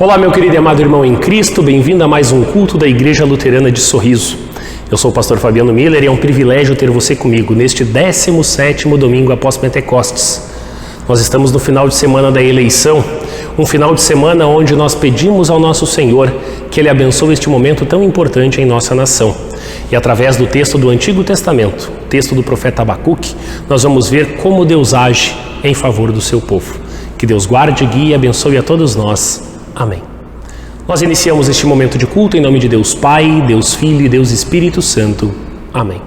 Olá, meu querido e amado irmão em Cristo, bem-vindo a mais um culto da Igreja Luterana de Sorriso. Eu sou o pastor Fabiano Miller e é um privilégio ter você comigo neste 17º domingo após Pentecostes. Nós estamos no final de semana da eleição, um final de semana onde nós pedimos ao nosso Senhor que Ele abençoe este momento tão importante em nossa nação. E através do texto do Antigo Testamento, texto do profeta Abacuque, nós vamos ver como Deus age em favor do seu povo. Que Deus guarde, guie e abençoe a todos nós. Amém. Nós iniciamos este momento de culto em nome de Deus Pai, Deus Filho e Deus Espírito Santo. Amém.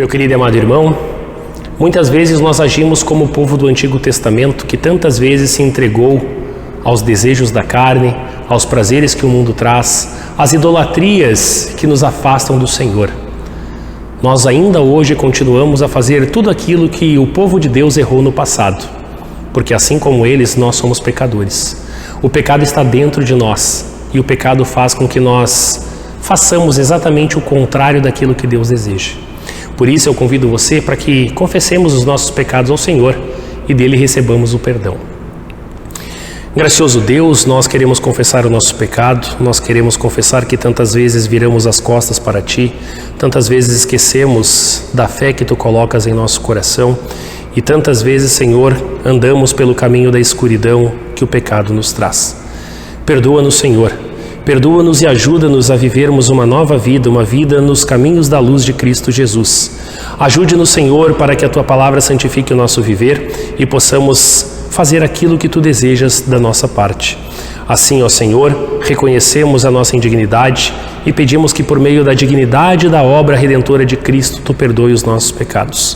Meu querido e amado irmão, muitas vezes nós agimos como o povo do Antigo Testamento que tantas vezes se entregou aos desejos da carne, aos prazeres que o mundo traz, às idolatrias que nos afastam do Senhor. Nós ainda hoje continuamos a fazer tudo aquilo que o povo de Deus errou no passado, porque assim como eles, nós somos pecadores. O pecado está dentro de nós e o pecado faz com que nós façamos exatamente o contrário daquilo que Deus deseja. Por isso eu convido você para que confessemos os nossos pecados ao Senhor e dele recebamos o perdão. Gracioso Deus, nós queremos confessar o nosso pecado, nós queremos confessar que tantas vezes viramos as costas para Ti, tantas vezes esquecemos da fé que Tu colocas em nosso coração e tantas vezes, Senhor, andamos pelo caminho da escuridão que o pecado nos traz. Perdoa-nos, Senhor. Perdoa-nos e ajuda-nos a vivermos uma nova vida, uma vida nos caminhos da luz de Cristo Jesus. Ajude-nos, Senhor, para que a Tua palavra santifique o nosso viver e possamos fazer aquilo que Tu desejas da nossa parte. Assim, ó Senhor, reconhecemos a nossa indignidade e pedimos que por meio da dignidade da obra redentora de Cristo, Tu perdoe os nossos pecados.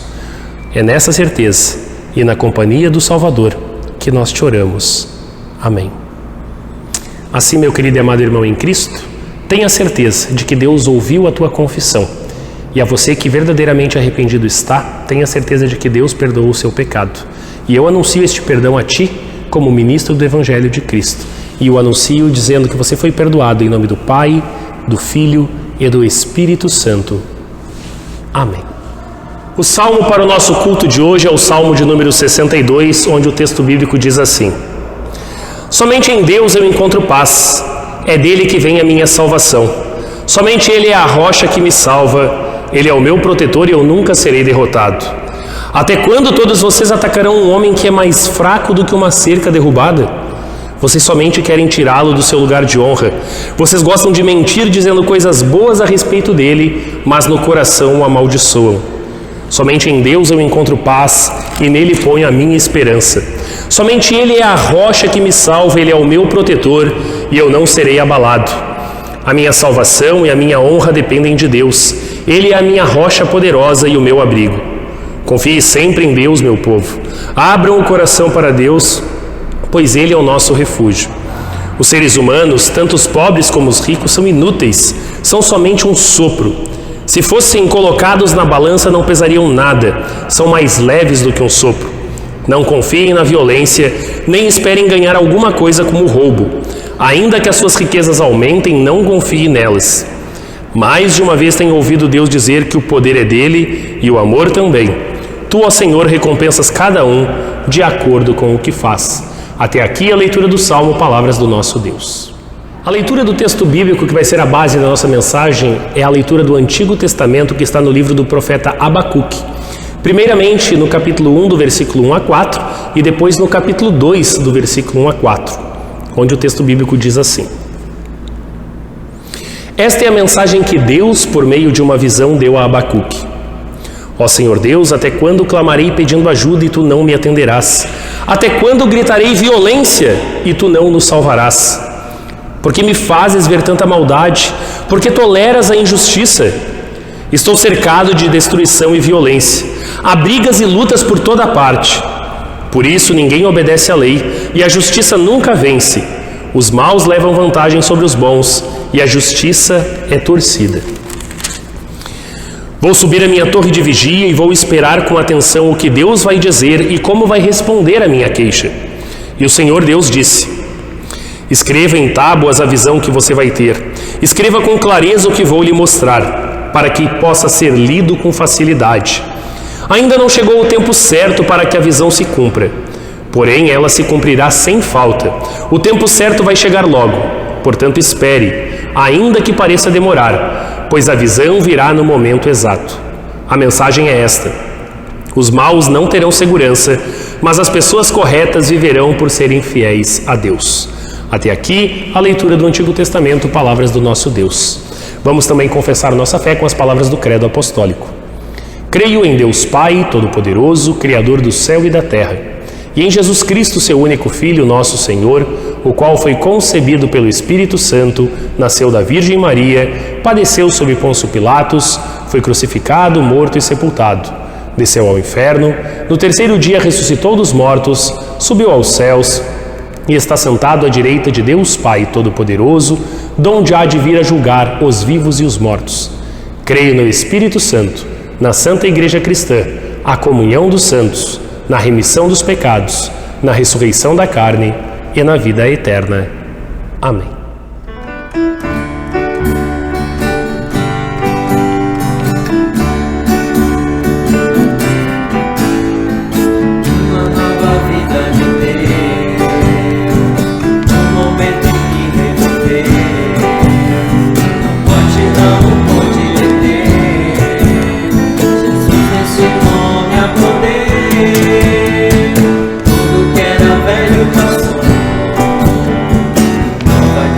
É nessa certeza e na companhia do Salvador que nós te oramos. Amém. Assim, meu querido e amado irmão em Cristo, tenha certeza de que Deus ouviu a tua confissão e a você que verdadeiramente arrependido está, tenha certeza de que Deus perdoou o seu pecado. E eu anuncio este perdão a ti como ministro do Evangelho de Cristo. E o anuncio dizendo que você foi perdoado em nome do Pai, do Filho e do Espírito Santo. Amém. O salmo para o nosso culto de hoje é o salmo de número 62, onde o texto bíblico diz assim: somente em Deus eu encontro paz, é dele que vem a minha salvação. Somente ele é a rocha que me salva, ele é o meu protetor e eu nunca serei derrotado. Até quando todos vocês atacarão um homem que é mais fraco do que uma cerca derrubada? Vocês somente querem tirá-lo do seu lugar de honra. Vocês gostam de mentir dizendo coisas boas a respeito dele, mas no coração o amaldiçoam. Somente em Deus eu encontro paz e nele ponho a minha esperança. Somente ele é a rocha que me salva, ele é o meu protetor e eu não serei abalado. A minha salvação e a minha honra dependem de Deus. Ele é a minha rocha poderosa e o meu abrigo. Confie sempre em Deus, meu povo. Abram o coração para Deus, pois ele é o nosso refúgio. Os seres humanos, tanto os pobres como os ricos, são inúteis, são somente um sopro. Se fossem colocados na balança, não pesariam nada, são mais leves do que um sopro. Não confiem na violência, nem esperem ganhar alguma coisa como roubo. Ainda que as suas riquezas aumentem, não confie nelas. Mais de uma vez tenho ouvido Deus dizer que o poder é dele e o amor também. Tu, ó Senhor, recompensas cada um de acordo com o que faz. Até aqui a leitura do Salmo, palavras do nosso Deus. A leitura do texto bíblico que vai ser a base da nossa mensagem é a leitura do Antigo Testamento que está no livro do profeta Abacuque. Primeiramente no capítulo 1 do versículo 1 a 4 e depois no capítulo 2 do versículo 1 a 4, onde o texto bíblico diz assim: esta é a mensagem que Deus, por meio de uma visão, deu a Abacuque. Ó Senhor Deus, até quando clamarei pedindo ajuda e tu não me atenderás? Até quando gritarei violência e tu não nos salvarás? Porque me fazes ver tanta maldade? Porque toleras a injustiça? Estou cercado de destruição e violência. Há brigas e lutas por toda parte. Por isso ninguém obedece à lei e a justiça nunca vence. Os maus levam vantagem sobre os bons e a justiça é torcida. Vou subir a minha torre de vigia e vou esperar com atenção o que Deus vai dizer e como vai responder a minha queixa. E o Senhor Deus disse: escreva em tábuas a visão que você vai ter. Escreva com clareza o que vou lhe mostrar, para que possa ser lido com facilidade. Ainda não chegou o tempo certo para que a visão se cumpra, porém ela se cumprirá sem falta. O tempo certo vai chegar logo, portanto espere, ainda que pareça demorar, pois a visão virá no momento exato. A mensagem é esta: os maus não terão segurança, mas as pessoas corretas viverão por serem fiéis a Deus. Até aqui, a leitura do Antigo Testamento, palavras do nosso Deus. Vamos também confessar nossa fé com as palavras do Credo Apostólico. Creio em Deus Pai, Todo-Poderoso, Criador do céu e da terra, e em Jesus Cristo, seu único Filho, nosso Senhor, o qual foi concebido pelo Espírito Santo, nasceu da Virgem Maria, padeceu sob Pôncio Pilatos, foi crucificado, morto e sepultado. Desceu ao inferno, no terceiro dia ressuscitou dos mortos, subiu aos céus e está sentado à direita de Deus Pai Todo-Poderoso, donde há de vir a julgar os vivos e os mortos. Creio no Espírito Santo, na Santa Igreja Cristã, a comunhão dos santos, na remissão dos pecados, na ressurreição da carne e na vida eterna. Amém. Tudo que era velho passou, nova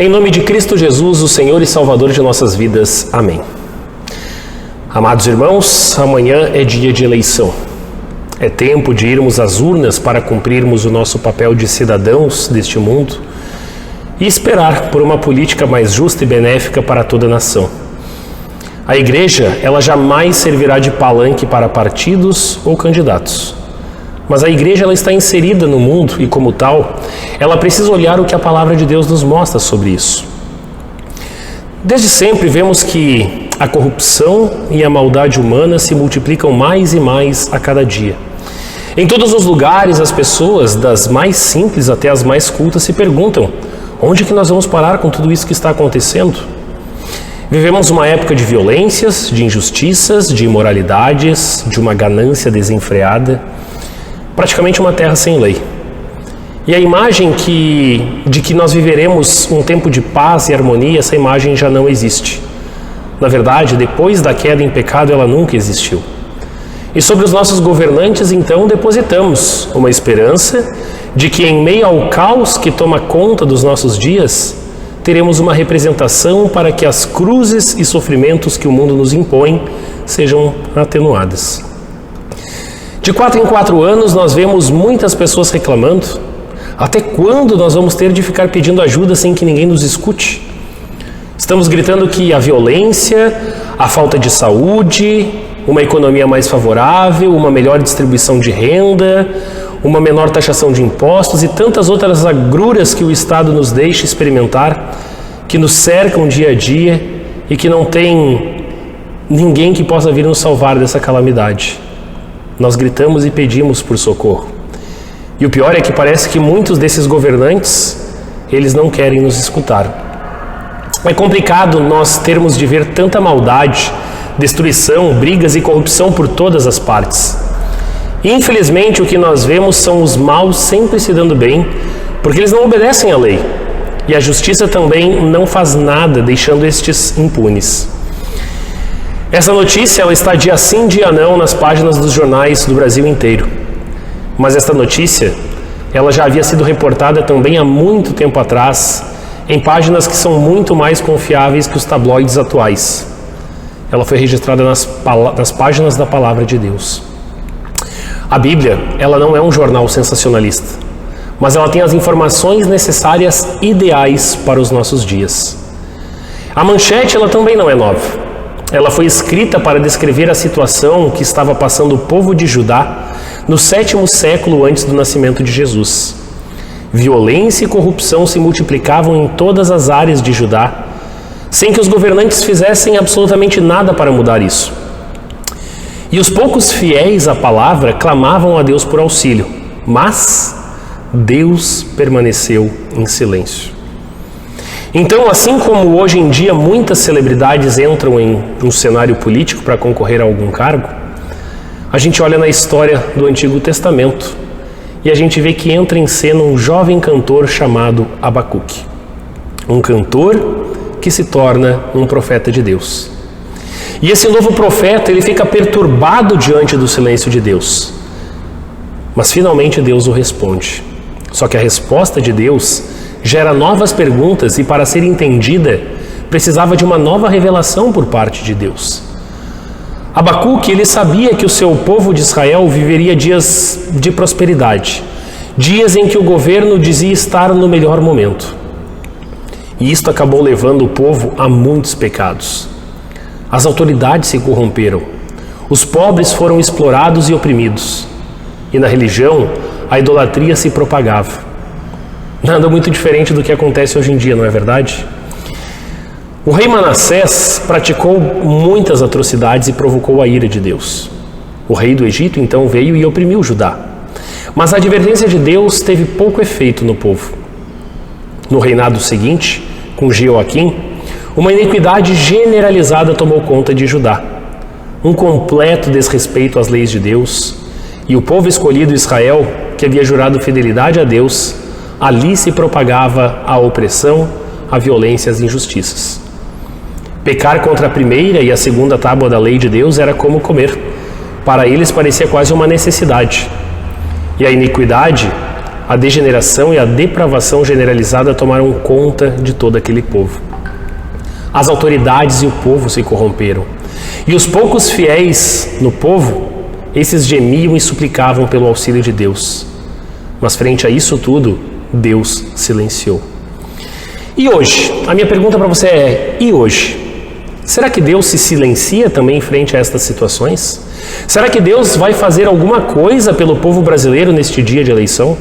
Em nome de Cristo Jesus, o Senhor e Salvador de nossas vidas. Amém. Amados irmãos, amanhã é dia de eleição. É tempo de irmos às urnas para cumprirmos o nosso papel de cidadãos deste mundo e esperar por uma política mais justa e benéfica para toda a nação. A Igreja, ela jamais servirá de palanque para partidos ou candidatos. Mas a Igreja, ela está inserida no mundo e, como tal, ela precisa olhar o que a Palavra de Deus nos mostra sobre isso. Desde sempre vemos que a corrupção e a maldade humana se multiplicam mais e mais a cada dia. Em todos os lugares, as pessoas, das mais simples até as mais cultas, se perguntam: onde que nós vamos parar com tudo isso que está acontecendo? Vivemos uma época de violências, de injustiças, de imoralidades, de uma ganância desenfreada, praticamente uma terra sem lei. E a imagem de que nós viveremos um tempo de paz e harmonia, essa imagem já não existe. Na verdade, depois da queda em pecado, ela nunca existiu. E sobre os nossos governantes, então, depositamos uma esperança de que, em meio ao caos que toma conta dos nossos dias, teremos uma representação para que as cruzes e sofrimentos que o mundo nos impõe sejam atenuadas. De 4 em 4 anos, nós vemos muitas pessoas reclamando: até quando nós vamos ter de ficar pedindo ajuda sem que ninguém nos escute? Estamos gritando que a violência, a falta de saúde, uma economia mais favorável, uma melhor distribuição de renda, uma menor taxação de impostos e tantas outras agruras que o Estado nos deixa experimentar, que nos cercam dia a dia e que não tem ninguém que possa vir nos salvar dessa calamidade. Nós gritamos e pedimos por socorro. E o pior é que parece que muitos desses governantes, eles não querem nos escutar. É complicado nós termos de ver tanta maldade, destruição, brigas e corrupção por todas as partes. Infelizmente, o que nós vemos são os maus sempre se dando bem, porque eles não obedecem à lei. E a justiça também não faz nada, deixando estes impunes. Essa notícia, ela está dia sim, dia não, nas páginas dos jornais do Brasil inteiro. Mas esta notícia, ela já havia sido reportada também há muito tempo atrás, em páginas que são muito mais confiáveis que os tabloides atuais. Ela foi registrada nas páginas da Palavra de Deus. A Bíblia, ela não é um jornal sensacionalista, mas ela tem as informações necessárias ideais para os nossos dias. A manchete, ela também não é nova. Ela foi escrita para descrever a situação que estava passando o povo de Judá no 7º século antes do nascimento de Jesus. Violência e corrupção se multiplicavam em todas as áreas de Judá, sem que os governantes fizessem absolutamente nada para mudar isso. E os poucos fiéis à palavra clamavam a Deus por auxílio, mas Deus permaneceu em silêncio. Então, assim como hoje em dia muitas celebridades entram em um cenário político para concorrer a algum cargo, a gente olha na história do Antigo Testamento e a gente vê que entra em cena um jovem cantor chamado Abacuque. Um cantor que se torna um profeta de Deus. E esse novo profeta, ele fica perturbado diante do silêncio de Deus. Mas finalmente Deus o responde. Só que a resposta de Deus gera novas perguntas e, para ser entendida, precisava de uma nova revelação por parte de Deus. Abacuque, ele sabia que o seu povo de Israel viveria dias de prosperidade, dias em que o governo dizia estar no melhor momento. E isto acabou levando o povo a muitos pecados. As autoridades se corromperam, os pobres foram explorados e oprimidos, e na religião a idolatria se propagava. Nada muito diferente do que acontece hoje em dia, não é verdade? O rei Manassés praticou muitas atrocidades e provocou a ira de Deus. O rei do Egito então veio e oprimiu Judá. Mas a advertência de Deus teve pouco efeito no povo. No reinado seguinte, com Jeoaquim, uma iniquidade generalizada tomou conta de Judá. Um completo desrespeito às leis de Deus, e o povo escolhido Israel, que havia jurado fidelidade a Deus, ali se propagava a opressão, a violência e as injustiças. Pecar contra a primeira e a segunda tábua da lei de Deus era como comer. Para eles parecia quase uma necessidade. E a iniquidade, a degeneração e a depravação generalizada tomaram conta de todo aquele povo. As autoridades e o povo se corromperam. E os poucos fiéis no povo, esses gemiam e suplicavam pelo auxílio de Deus. Mas frente a isso tudo, Deus silenciou. E hoje? A minha pergunta para você é, e hoje? Será que Deus se silencia também frente a estas situações? Será que Deus vai fazer alguma coisa pelo povo brasileiro neste dia de eleição?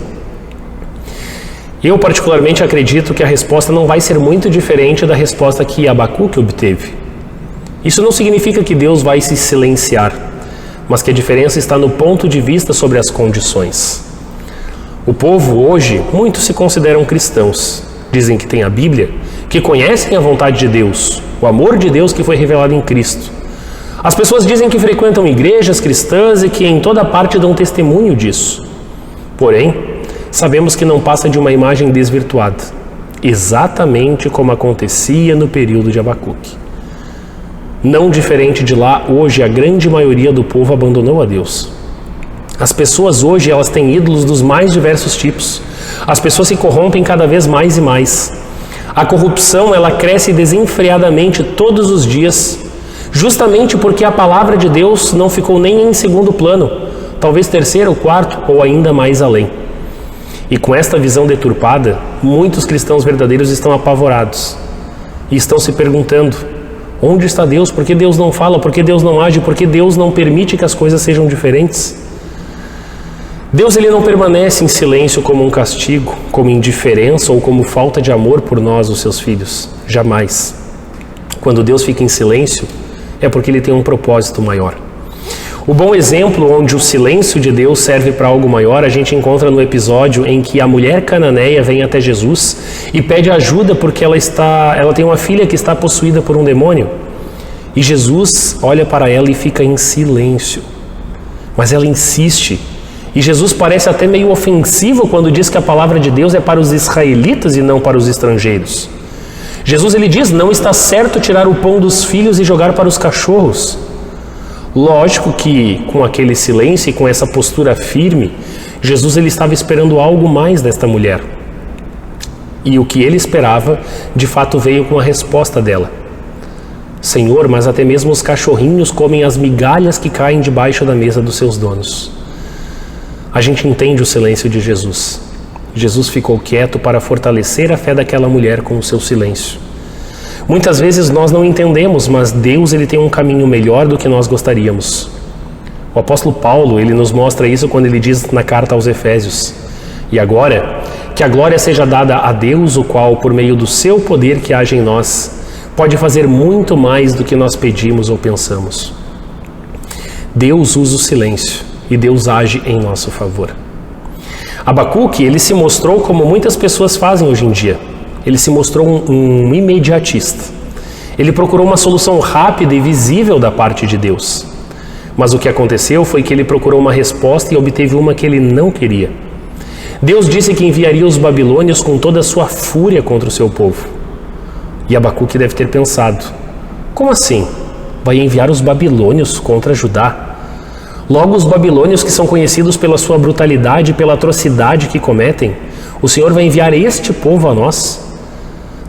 Eu particularmente acredito que a resposta não vai ser muito diferente da resposta que Abacuque obteve. Isso não significa que Deus vai se silenciar, mas que a diferença está no ponto de vista sobre as condições. O povo hoje, muitos se consideram cristãos, dizem que têm a Bíblia, que conhecem a vontade de Deus, o amor de Deus que foi revelado em Cristo. As pessoas dizem que frequentam igrejas cristãs e que em toda parte dão testemunho disso. Porém, sabemos que não passa de uma imagem desvirtuada, exatamente como acontecia no período de Abacuque. Não diferente de lá, hoje a grande maioria do povo abandonou a Deus. As pessoas hoje, elas têm ídolos dos mais diversos tipos. As pessoas se corrompem cada vez mais e mais. A corrupção, ela cresce desenfreadamente todos os dias, justamente porque a palavra de Deus não ficou nem em segundo plano, talvez terceiro, quarto ou ainda mais além. E com esta visão deturpada, muitos cristãos verdadeiros estão apavorados e estão se perguntando: onde está Deus? Por que Deus não fala? Por que Deus não age? Por que Deus não permite que as coisas sejam diferentes? Deus, ele não permanece em silêncio como um castigo, como indiferença ou como falta de amor por nós, os seus filhos. Jamais. Quando Deus fica em silêncio, é porque ele tem um propósito maior. O bom exemplo onde o silêncio de Deus serve para algo maior, a gente encontra no episódio em que a mulher cananeia vem até Jesus e pede ajuda porque ela tem uma filha que está possuída por um demônio. E Jesus olha para ela e fica em silêncio. Mas ela insiste. E Jesus parece até meio ofensivo quando diz que a palavra de Deus é para os israelitas e não para os estrangeiros. Jesus, ele diz: não está certo tirar o pão dos filhos e jogar para os cachorros. Lógico que com aquele silêncio e com essa postura firme, Jesus, ele estava esperando algo mais desta mulher. E o que ele esperava, de fato, veio com a resposta dela: Senhor, mas até mesmo os cachorrinhos comem as migalhas que caem debaixo da mesa dos seus donos. A gente entende o silêncio de Jesus. Jesus ficou quieto para fortalecer a fé daquela mulher com o seu silêncio. Muitas vezes nós não entendemos, mas Deus, ele tem um caminho melhor do que nós gostaríamos. O apóstolo Paulo, ele nos mostra isso quando ele diz na carta aos Efésios: e agora, que a glória seja dada a Deus, o qual, por meio do seu poder que age em nós, pode fazer muito mais do que nós pedimos ou pensamos. Deus usa o silêncio e Deus age em nosso favor. Abacuque, ele se mostrou como muitas pessoas fazem hoje em dia. Ele se mostrou um imediatista. Ele procurou uma solução rápida e visível da parte de Deus. Mas o que aconteceu foi que ele procurou uma resposta e obteve uma que ele não queria. Deus disse que enviaria os babilônios com toda a sua fúria contra o seu povo. E Abacuque deve ter pensado: como assim? Vai enviar os babilônios contra Judá? Logo, os babilônios, que são conhecidos pela sua brutalidade e pela atrocidade que cometem, o Senhor vai enviar este povo a nós?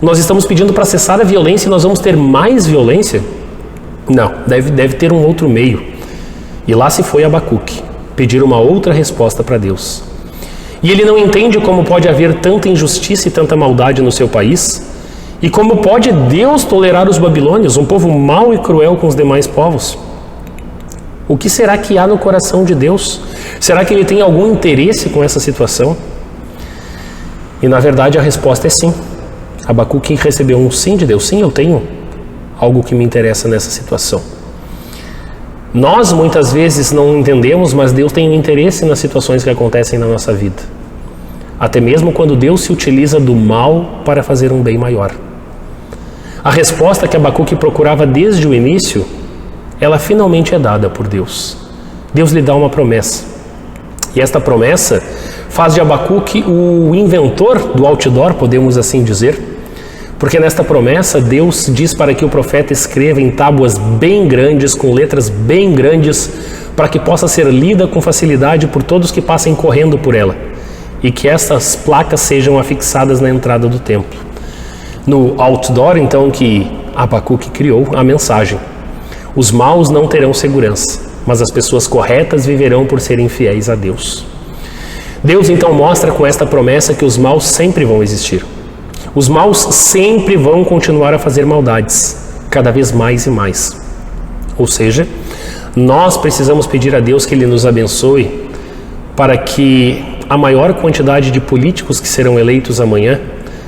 Nós estamos pedindo para cessar a violência e nós vamos ter mais violência? Não, deve ter um outro meio. E lá se foi Abacuque, pedir uma outra resposta para Deus. E ele não entende como pode haver tanta injustiça e tanta maldade no seu país, e como pode Deus tolerar os babilônios, um povo mau e cruel com os demais povos. O que será que há no coração de Deus? Será que ele tem algum interesse com essa situação? E na verdade a resposta é sim. Abacuque recebeu um sim de Deus. Sim, eu tenho algo que me interessa nessa situação. Nós muitas vezes não entendemos, mas Deus tem um interesse nas situações que acontecem na nossa vida. Até mesmo quando Deus se utiliza do mal para fazer um bem maior. A resposta que Abacuque procurava desde o início, ela finalmente é dada por Deus. Deus lhe dá uma promessa. E esta promessa faz de Abacuque o inventor do outdoor, podemos assim dizer, porque nesta promessa Deus diz para que o profeta escreva em tábuas bem grandes, com letras bem grandes, para que possa ser lida com facilidade por todos que passem correndo por ela. e que essas placas sejam afixadas na entrada do templo. No outdoor, então, que Abacuque criou, a mensagem: os maus não terão segurança, mas as pessoas corretas viverão por serem fiéis a Deus. Deus então mostra com esta promessa que os maus sempre vão existir. Os maus sempre vão continuar a fazer maldades, cada vez mais e mais. Ou seja, nós precisamos pedir a Deus que Ele nos abençoe para que a maior quantidade de políticos que serão eleitos amanhã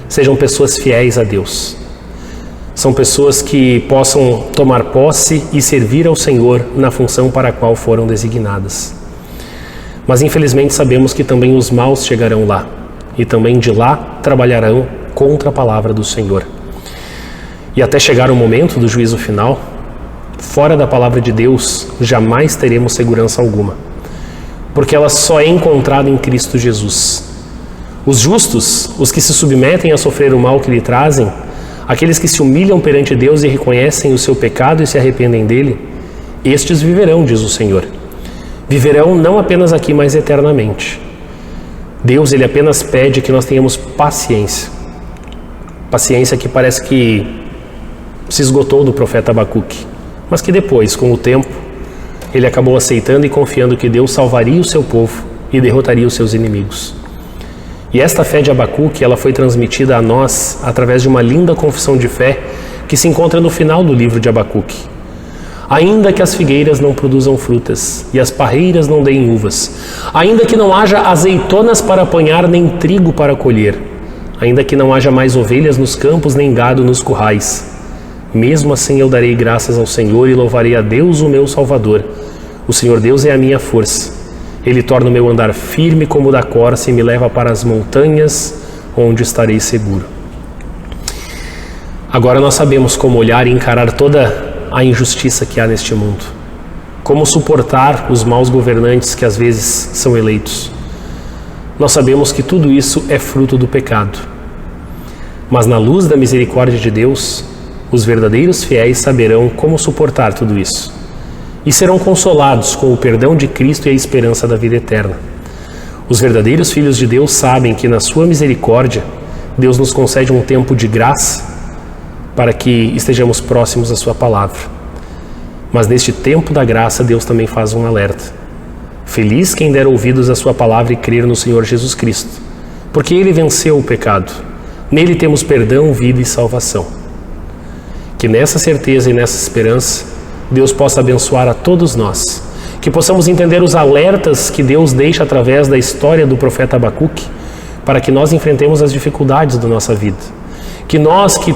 sejam pessoas fiéis a Deus. São pessoas que possam tomar posse e servir ao Senhor na função para a qual foram designadas. Mas infelizmente sabemos que também os maus chegarão lá e também de lá trabalharão contra a palavra do Senhor. E até chegar o momento do juízo final, fora da palavra de Deus, jamais teremos segurança alguma, porque ela só é encontrada em Cristo Jesus. Os justos, os que se submetem a sofrer o mal que lhe trazem, aqueles que se humilham perante Deus e reconhecem o seu pecado e se arrependem dele, estes viverão, diz o Senhor. Viverão não apenas aqui, mas eternamente. Deus, Ele apenas pede que nós tenhamos paciência. Paciência que parece que se esgotou do profeta Abacuque, mas que depois, com o tempo, ele acabou aceitando e confiando que Deus salvaria o seu povo e derrotaria os seus inimigos. E esta fé de Abacuque, ela foi transmitida a nós através de uma linda confissão de fé que se encontra no final do livro de Abacuque. Ainda que as figueiras não produzam frutas e as parreiras não deem uvas, ainda que não haja azeitonas para apanhar nem trigo para colher, ainda que não haja mais ovelhas nos campos nem gado nos currais, mesmo assim eu darei graças ao Senhor e louvarei a Deus, o meu Salvador. O Senhor Deus é a minha força. Ele torna o meu andar firme como o da corça e me leva para as montanhas, onde estarei seguro. Agora nós sabemos como olhar e encarar toda a injustiça que há neste mundo. Como suportar os maus governantes que às vezes são eleitos. Nós sabemos que tudo isso é fruto do pecado. Mas na luz da misericórdia de Deus, os verdadeiros fiéis saberão como suportar tudo isso. E serão consolados com o perdão de Cristo e a esperança da vida eterna. Os verdadeiros filhos de Deus sabem que na sua misericórdia, Deus nos concede um tempo de graça para que estejamos próximos à sua palavra. Mas neste tempo da graça, Deus também faz um alerta. Feliz quem der ouvidos à sua palavra e crer no Senhor Jesus Cristo, porque Ele venceu o pecado. Nele temos perdão, vida e salvação. Que nessa certeza e nessa esperança, Deus possa abençoar a todos nós, que possamos entender os alertas que Deus deixa através da história do profeta Abacuque, para que nós enfrentemos as dificuldades da nossa vida. Que nós que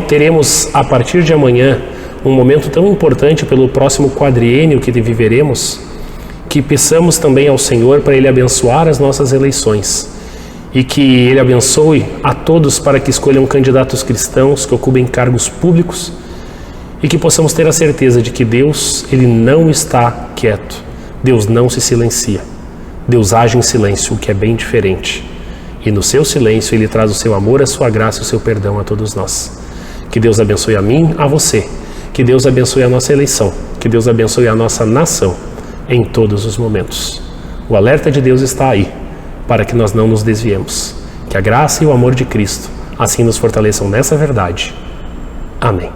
teremos a partir de amanhã um momento tão importante pelo próximo quadriênio que viveremos, que peçamos também ao Senhor para Ele abençoar as nossas eleições e que Ele abençoe a todos para que escolham candidatos cristãos que ocupem cargos públicos e que possamos ter a certeza de que Deus, Ele não está quieto. Deus não se silencia. Deus age em silêncio, o que é bem diferente. E no seu silêncio Ele traz o seu amor, a sua graça e o seu perdão a todos nós. Que Deus abençoe a mim, a você. Que Deus abençoe a nossa eleição. Que Deus abençoe a nossa nação em todos os momentos. O alerta de Deus está aí, para que nós não nos desviemos. Que a graça e o amor de Cristo assim nos fortaleçam nessa verdade. Amém.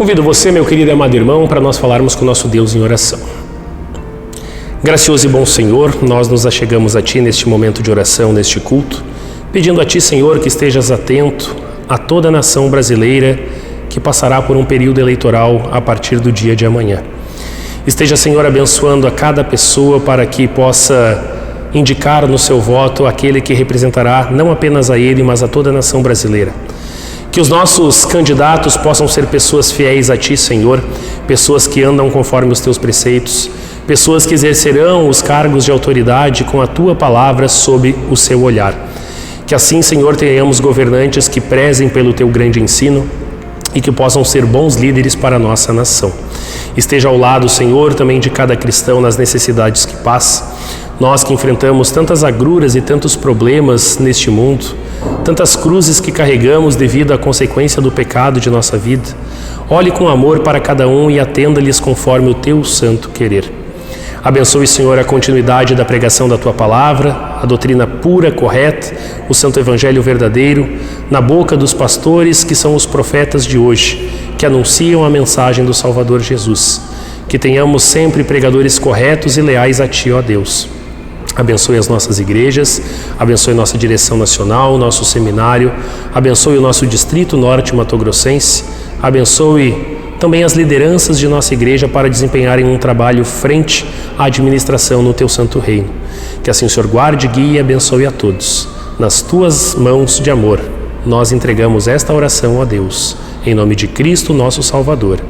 Convido você, meu querido e amado irmão, para nós falarmos com o nosso Deus em oração. Gracioso e bom Senhor, nós nos achegamos a Ti neste momento de oração, neste culto, pedindo a Ti, Senhor, que estejas atento a toda a nação brasileira que passará por um período eleitoral a partir do dia de amanhã. Esteja, Senhor, abençoando a cada pessoa para que possa indicar no seu voto aquele que representará não apenas a ele, mas a toda a nação brasileira. Que os nossos candidatos possam ser pessoas fiéis a Ti, Senhor, pessoas que andam conforme os Teus preceitos, pessoas que exercerão os cargos de autoridade com a Tua palavra sob o seu olhar. Que assim, Senhor, tenhamos governantes que prezem pelo Teu grande ensino e que possam ser bons líderes para a nossa nação. Esteja ao lado, Senhor, também de cada cristão nas necessidades que passa. Nós que enfrentamos tantas agruras e tantos problemas neste mundo, tantas cruzes que carregamos devido à consequência do pecado de nossa vida, olhe com amor para cada um e atenda-lhes conforme o Teu santo querer. Abençoe, Senhor, a continuidade da pregação da Tua palavra, a doutrina pura, correta, o santo evangelho verdadeiro, na boca dos pastores que são os profetas de hoje, que anunciam a mensagem do Salvador Jesus. Que tenhamos sempre pregadores corretos e leais a Ti, ó Deus. Abençoe as nossas igrejas, abençoe nossa direção nacional, nosso seminário, abençoe o nosso distrito norte mato-grossense, abençoe também as lideranças de nossa igreja para desempenharem um trabalho frente à administração no Teu santo reino. Que assim o Senhor guarde, guie e abençoe a todos. Nas Tuas mãos de amor, nós entregamos esta oração a Deus, em nome de Cristo, nosso Salvador.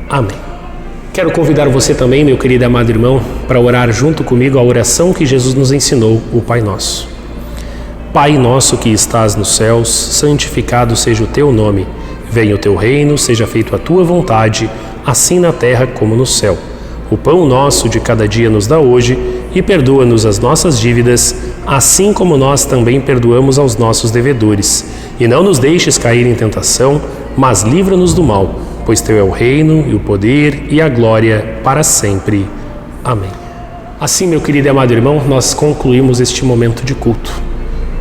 Amém. Quero convidar você também, meu querido e amado irmão, para orar junto comigo a oração que Jesus nos ensinou, o Pai Nosso. Pai nosso que estás nos céus, santificado seja o Teu nome. Venha o Teu reino, seja feita a Tua vontade, assim na terra como no céu. O pão nosso de cada dia nos dá hoje e perdoa-nos as nossas dívidas, assim como nós também perdoamos aos nossos devedores. E não nos deixes cair em tentação, mas livra-nos do mal, pois Teu é o reino e o poder e a glória para sempre. Amém. Assim, meu querido e amado irmão, nós concluímos este momento de culto.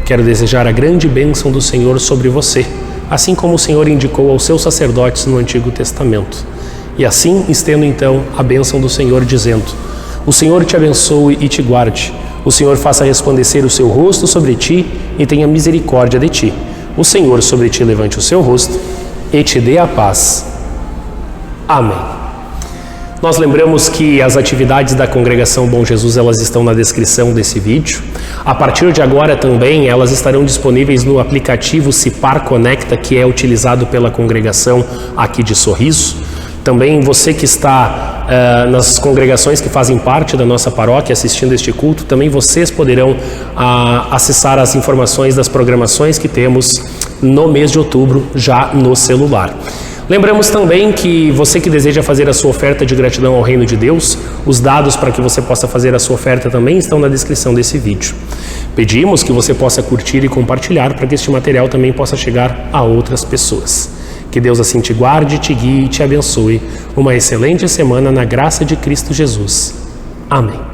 Quero desejar a grande bênção do Senhor sobre você, assim como o Senhor indicou aos seus sacerdotes no Antigo Testamento. E assim estendo então a bênção do Senhor, dizendo: o Senhor te abençoe e te guarde. O Senhor faça resplandecer o seu rosto sobre ti e tenha misericórdia de ti. O Senhor sobre ti levante o seu rosto e te dê a paz. Amém. Nós lembramos que as atividades da Congregação Bom Jesus, elas estão na descrição desse vídeo. A partir de agora também elas estarão disponíveis no aplicativo Cipar Conecta, que é utilizado pela congregação aqui de Sorriso. Também você que está nas congregações que fazem parte da nossa paróquia assistindo este culto, também vocês poderão acessar as informações das programações que temos no mês de outubro já no celular. Lembramos também que você que deseja fazer a sua oferta de gratidão ao Reino de Deus, os dados para que você possa fazer a sua oferta também estão na descrição desse vídeo. Pedimos que você possa curtir e compartilhar para que este material também possa chegar a outras pessoas. Que Deus assim te guarde, te guie e te abençoe. Uma excelente semana na graça de Cristo Jesus. Amém.